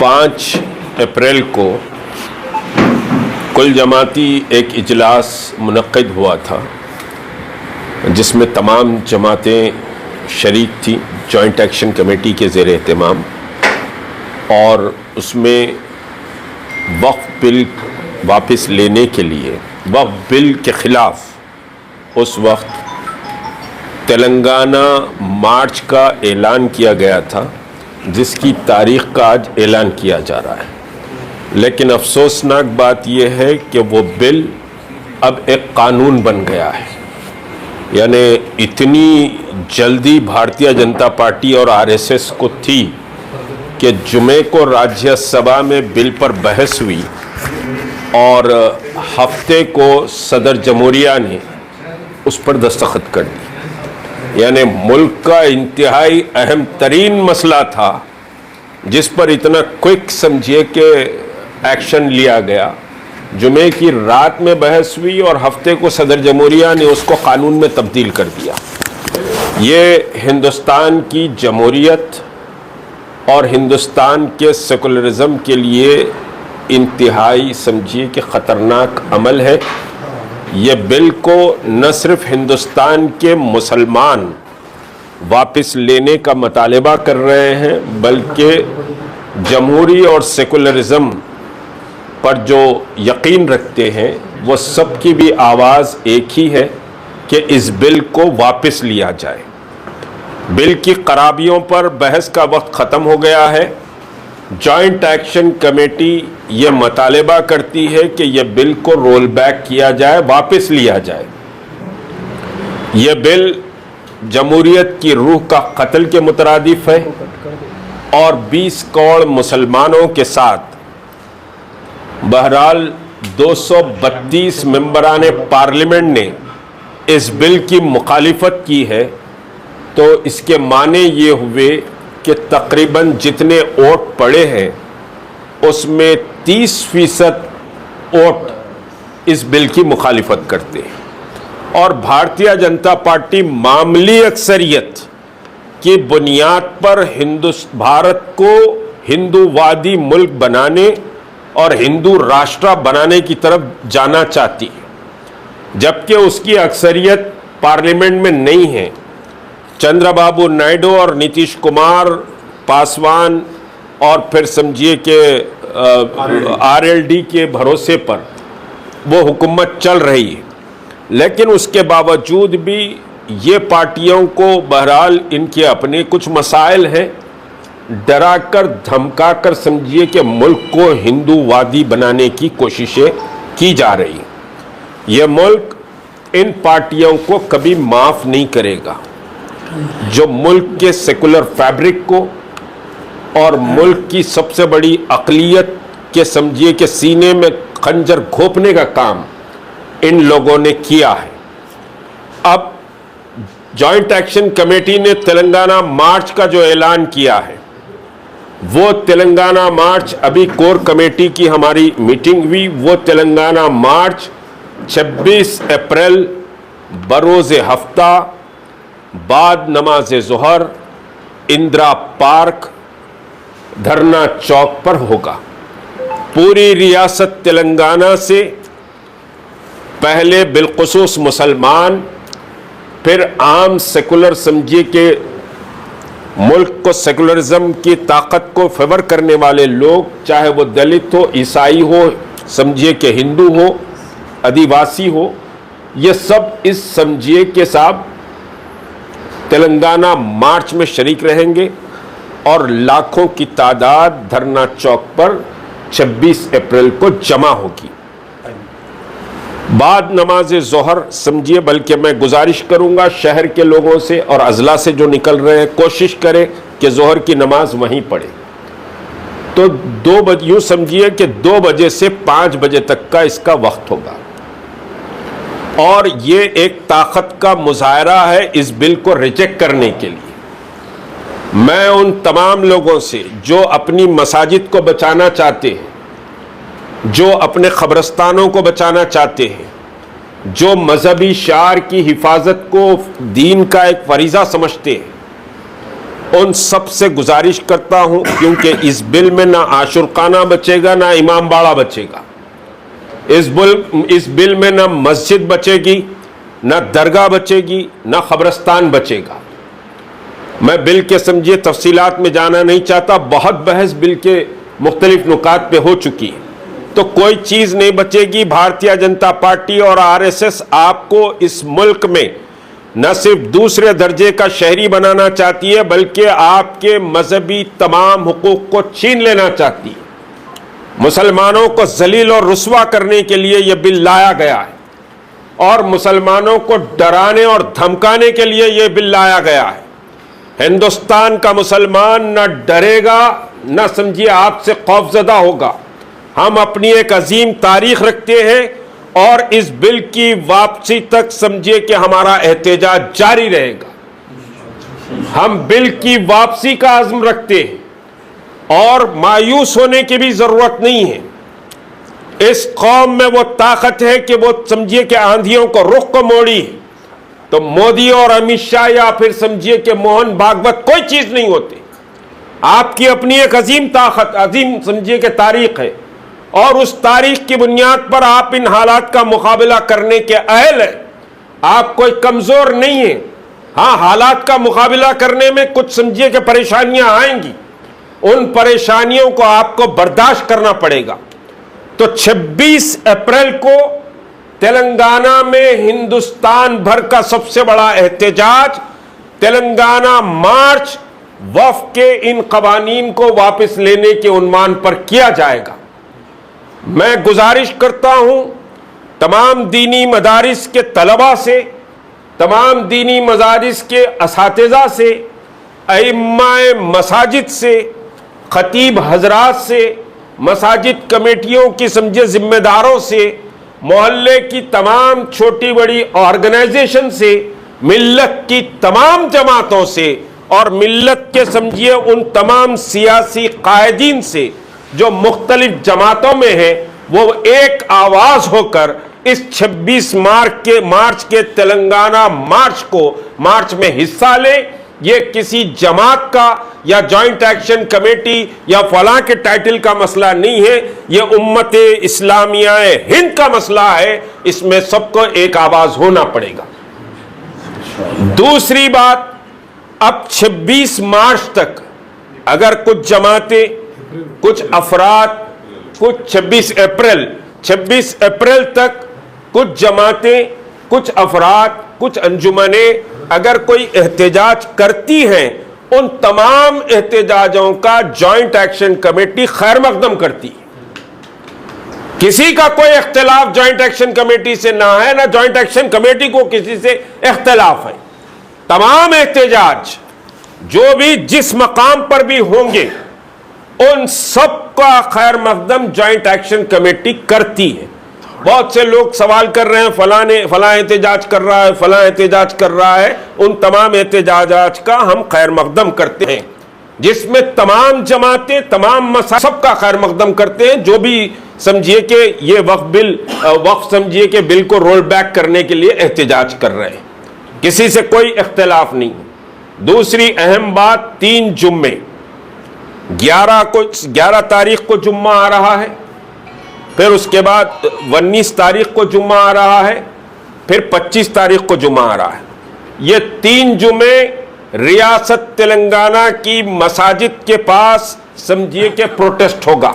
5 अप्रैल को कुल जमाती एक इजलास मुनक्किद हुआ था जिसमें तमाम जमातें शरीक थी जॉइंट एक्शन कमेटी के ज़ेर एहतमाम, और उसमें वक्फ बिल वापस लेने के लिए वक्फ बिल के ख़िलाफ़ उस वक्त तेलंगाना मार्च का ऐलान किया गया था, जिसकी तारीख़ का आज ऐलान किया जा रहा है। लेकिन अफसोसनाक बात यह है कि वो बिल अब एक कानून बन गया है। यानी इतनी जल्दी भारतीय जनता पार्टी और आरएसएस को थी कि जुमे को राज्यसभा में बिल पर बहस हुई और हफ्ते को सदर जमहूरिया ने उस पर दस्तखत कर दी। यानी मुल्क का इंतहाई अहम तरीन मसला था जिस पर इतना क्विक समझिए कि एक्शन लिया गया। जुमे की रात में बहस हुई और हफ्ते को सदर जमहूरिया ने उसको कानून में तब्दील कर दिया। ये हिंदुस्तान की जमहूरियत और हिंदुस्तान के सेकुलरिज्म के लिए इंतहाई समझिए कि ख़तरनाक अमल है। ये बिल को न सिर्फ हिंदुस्तान के मुसलमान वापस लेने का मुतालबा कर रहे हैं, बल्कि जमहूरी और सेकुलरिज्म पर जो यकीन रखते हैं वो सब की भी आवाज़ एक ही है कि इस बिल को वापस लिया जाए। बिल की खराबियों पर बहस का वक्त ख़त्म हो गया है। जॉइंट एक्शन कमेटी ये मुतालबा करती है कि यह बिल को रोल बैक किया जाए, वापस लिया जाए। यह बिल जमहूरियत की रूह का कत्ल के मुतरादिफ है और 20 करोड़ मुसलमानों के साथ बहरहाल 232 मेंबरान पार्लियामेंट ने इस बिल की मुखालिफत की है। तो इसके माने ये हुए कि तकरीबन जितने वोट पड़े हैं उसमें 30% वोट इस बिल की मुखालिफत करते हैं और भारतीय जनता पार्टी मामूली अक्सरियत की बुनियाद पर भारत को हिंदूवादी मुल्क बनाने और हिंदू राष्ट्र बनाने की तरफ जाना चाहती है, जबकि उसकी अक्सरियत पार्लियामेंट में नहीं है। चंद्रबाबू नायडू और नीतीश कुमार, पासवान और फिर समझिए कि आरएलडी के भरोसे पर वो हुकूमत चल रही है। लेकिन उसके बावजूद भी ये पार्टियों को बहरहाल इनके अपने कुछ मसाइल हैं, डरा कर धमका कर समझिए कि मुल्क को हिंदूवादी बनाने की कोशिशें की जा रही हैं। यह मुल्क इन पार्टियों को कभी माफ़ नहीं करेगा जो मुल्क के सेकुलर फैब्रिक को और मुल्क की सबसे बड़ी अक़लियत के समझिए कि सीने में खंजर घोंपने का काम इन लोगों ने किया है। अब जॉइंट एक्शन कमेटी ने तेलंगाना मार्च का जो ऐलान किया है, वो तेलंगाना मार्च, अभी कोर कमेटी की हमारी मीटिंग हुई, वो तेलंगाना मार्च 26 अप्रैल बरोज़ हफ्ता बाद नमाज ज़ोहर इंदिरा पार्क धरना चौक पर होगा। पूरी रियासत तेलंगाना से पहले बिलखुसूस मुसलमान, फिर आम सेकुलर समझिए कि मुल्क को सेकुलरिज्म की ताकत को फेवर करने वाले लोग, चाहे वो दलित हो, ईसाई हो, समझिए कि हिंदू हो, आदिवासी हो, ये सब इस समझिए के साथ तेलंगाना मार्च में शरीक रहेंगे और लाखों की तादाद धरना चौक पर 26 अप्रैल को जमा होगी। बाद नमाज ज़ोहर समझिए, बल्कि मैं गुजारिश करूंगा शहर के लोगों से और अजला से जो निकल रहे हैं, कोशिश करें कि ज़ोहर की नमाज वहीं पढ़े। तो 2 बजे यूँ समझिए कि 2 बजे से 5 बजे तक का इसका वक्त होगा और ये एक ताकत का मुजाहरा है इस बिल को रिजेक्ट करने के लिए। मैं उन तमाम लोगों से जो अपनी मसाजिद को बचाना चाहते हैं, जो अपने क़ब्रिस्तानों को बचाना चाहते हैं, जो मजहबी शार की हिफाजत को दीन का एक फरीज़ा समझते हैं, उन सब से गुजारिश करता हूं, क्योंकि इस बिल में ना आशुरखाना बचेगा ना इमाम बाड़ा बचेगा, इस बिल में ना मस्जिद बचेगी, ना दरगाह बचेगी, ना कब्रिस्तान बचेगा। मैं बिल के समझिए तफसीलात में जाना नहीं चाहता, बहुत बहस बिल के मुख्तलिफ नुकात पे हो चुकी है, तो कोई चीज़ नहीं बचेगी। भारतीय जनता पार्टी और आरएसएस आपको इस मुल्क में न सिर्फ दूसरे दर्जे का शहरी बनाना चाहती है, बल्कि आपके मजहबी तमाम हुकूक को छीन लेना चाहती है। मुसलमानों को जलील और रुस्वा करने के लिए यह बिल लाया गया है, और मुसलमानों को डराने और धमकाने के लिए यह बिल लाया गया है। हिंदुस्तान का मुसलमान न डरेगा, न समझिए आपसे खौफजदा होगा। हम अपनी एक अजीम तारीख रखते हैं, और इस बिल की वापसी तक समझिए कि हमारा एहतजाज जारी रहेगा। हम बिल की वापसी का अज़्म रखते हैं, और मायूस होने की भी जरूरत नहीं है। इस कौम में वो ताकत है कि वो समझिए कि आंधियों को रुख को मोड़ी है, तो मोदी और अमित शाह या फिर समझिए कि मोहन भागवत कोई चीज नहीं होती। आपकी अपनी एक अजीम ताकत, अजीम समझिए कि तारीख है, और उस तारीख की बुनियाद पर आप इन हालात का मुकाबला करने के अहल हैं। आप कोई कमजोर नहीं है। हाँ, हालात का मुकाबला करने में कुछ समझिए कि परेशानियां आएंगी, उन परेशानियों को आपको बर्दाश्त करना पड़ेगा। तो 26 अप्रैल को तेलंगाना में हिंदुस्तान भर का सबसे बड़ा एहतजाज, तेलंगाना मार्च, वक्फ के इन कवानीन को वापस लेने के उन्वान पर किया जाएगा। मैं गुजारिश करता हूं तमाम दीनी मदारिस के तलबा से, तमाम दीनी मदारिस के असातिज़ा से, अइम्माए मसाजिद से, खतीब हजरात से, मसाजिद कमेटियों की समझे जिम्मेदारों से, मोहल्ले की तमाम छोटी बड़ी ऑर्गेनाइजेशन से, मिल्लत की तमाम जमातों से, और मिल्लत के समझिए उन तमाम सियासी कायदीन से जो मुख्तलिफ जमातों में है, वो एक आवाज होकर इस 26 मार्च के तेलंगाना मार्च में हिस्सा ले। ये किसी जमात का या जॉइंट एक्शन कमेटी या फलां के टाइटल का मसला नहीं है, ये उम्मत इस्लामिया हिंद का मसला है। इसमें सबको एक आवाज होना पड़ेगा। दूसरी बात, अब 26 मार्च तक अगर कुछ जमातें, कुछ अफराद, कुछ 26 अप्रैल तक कुछ जमातें, कुछ अफराद, कुछ अंजुमनें अगर कोई एहतजाज करती हैं, उन तमाम एहतजाजों का जॉइंट एक्शन कमेटी खैर मकदम करती है। किसी का कोई इख्तिलाफ जॉइंट एक्शन कमेटी से ना है, ना जॉइंट एक्शन कमेटी को किसी से इख्तिलाफ है। तमाम एहतजाज जो भी जिस मकाम पर भी होंगे, उन सब का खैर मकदम जॉइंट एक्शन कमेटी करती है। बहुत से लोग सवाल कर रहे हैं फलां एहतजाज कर रहा है, फलां एहतजाज कर रहा है। उन तमाम एहतजाजात का हम खैर मकदम करते हैं, जिसमें तमाम जमातें, तमाम मसाइल सबका खैर मकदम करते हैं। जो भी समझिए कि ये वक्फ समझिए कि बिल को रोल बैक करने के लिए एहतजाज कर रहे हैं, किसी से कोई इख्तिलाफ नहीं। दूसरी अहम बात, 3 जुम्मे, 11 तारीख को जुम्मा आ रहा है, फिर उसके बाद 19 तारीख को जुम्मा आ रहा है, फिर 25 तारीख को जुम्मा आ रहा है। ये 3 जुम्मे रियासत तेलंगाना की मसाजिद के पास समझिए कि प्रोटेस्ट होगा।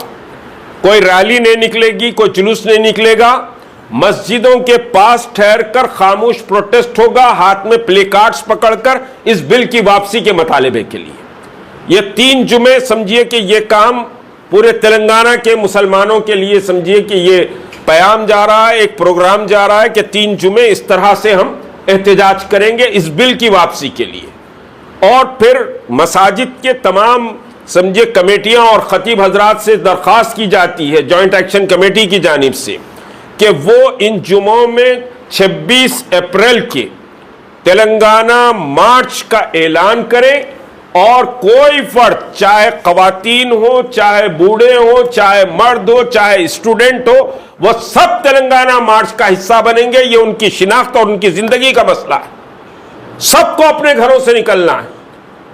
कोई रैली नहीं निकलेगी, कोई जुलूस नहीं निकलेगा, मस्जिदों के पास ठहरकर खामोश प्रोटेस्ट होगा, हाथ में प्ले कार्ड्स पकड़कर इस बिल की वापसी के मुतालिबे के लिए। ये 3 जुमे समझिए कि ये काम पूरे तेलंगाना के मुसलमानों के लिए समझिए कि ये पैगाम जा रहा है, एक प्रोग्राम जा रहा है कि 3 जुमे इस तरह से हम एहतजाज करेंगे इस बिल की वापसी के लिए। और फिर मसाजिद के तमाम समझिए कमेटियां और खतीब हजरात से दरख्वास्त की जाती है जॉइंट एक्शन कमेटी की जानिब से कि वो इन जुमों में 26 अप्रैल के तेलंगाना मार्च का ऐलान करें, और कोई फर्द, चाहे खवातीन हो, चाहे बूढ़े हो, चाहे मर्द हो, चाहे स्टूडेंट हो, वह सब तेलंगाना मार्च का हिस्सा बनेंगे। ये उनकी शिनाख्त और उनकी जिंदगी का मसला है। सबको अपने घरों से निकलना है,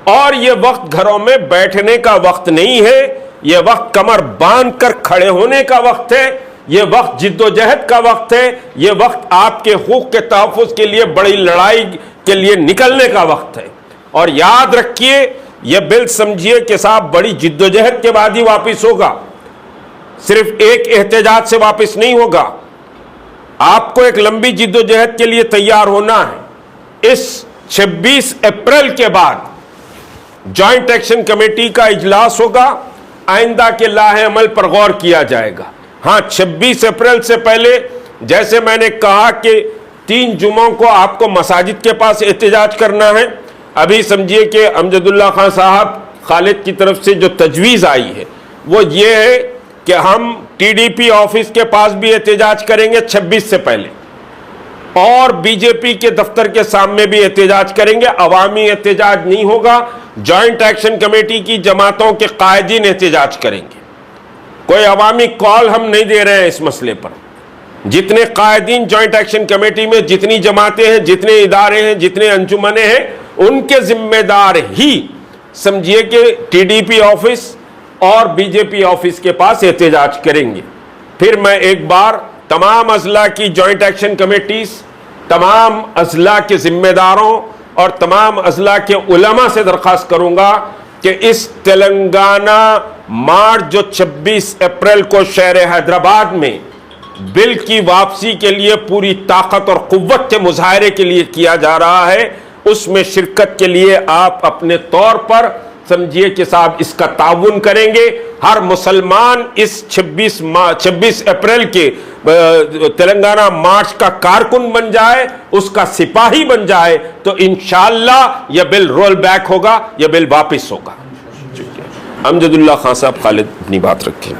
और ये वक्त घरों में बैठने का वक्त नहीं है, ये वक्त कमर बांध कर खड़े होने का वक्त है, ये वक्त जिद्दोजहद का वक्त है, ये वक्त आपके हुकूक के तहफ़्फ़ुज़ के लिए बड़ी लड़ाई के लिए निकलने का वक्त है। और याद रखिए, यह बिल समझिए कि साहब बड़ी जिद्दोजहद के बाद ही वापिस होगा, सिर्फ एक एहतजाज से वापिस नहीं होगा। आपको एक लंबी जिद्दोजहद के लिए तैयार होना है। इस 26 अप्रैल के बाद जॉइंट एक्शन कमेटी का इजलास होगा, आइंदा के लाहे अमल पर गौर किया जाएगा। हाँ, 26 अप्रैल से पहले जैसे मैंने कहा कि 3 जुमों को आपको मसाजिद के पास एहतजाज करना है। अभी समझिए कि अमजदुल्ला खान साहब खालिद की तरफ से जो तजवीज़ आई है वो ये है कि हम टीडीपी ऑफिस के पास भी एहतजाज करेंगे 26 से पहले, और बीजेपी के दफ्तर के सामने भी एहतजाज करेंगे। अवामी एहतजाज नहीं होगा, जॉइंट एक्शन कमेटी की जमातों के कायदीन एहतजाज करेंगे। कोई अवामी कॉल हम नहीं दे रहे हैं इस मसले पर। जितने कायदीन जॉइंट एक्शन कमेटी में, जितनी जमातें हैं, जितने इदारे हैं, जितने अंजुमने हैं, उनके जिम्मेदार ही समझिए कि टीडीपी ऑफिस और बीजेपी ऑफिस के पास एहतजाज करेंगे। फिर मैं एक बार तमाम अजला की जॉइंट एक्शन कमेटीज, तमाम अजला के जिम्मेदारों और तमाम अजला के उलमा से दरख्वास्त करूंगा कि इस तेलंगाना मार्च जो 26 अप्रैल को शहर हैदराबाद में बिल की वापसी के लिए पूरी ताकत और कुव्वत के मुजाहरे के लिए किया जा रहा है, उसमें शिरकत के लिए आप अपने तौर पर समझिए कि साहब इसका ताउन करेंगे। हर मुसलमान इस 26 अप्रैल के तेलंगाना मार्च का कारकुन बन जाए, उसका सिपाही बन जाए, तो इंशाअल्लाह यह बिल रोल बैक होगा, यह बिल वापस होगा। अमजदुल्ला खान साहब खालिद अपनी बात रखें।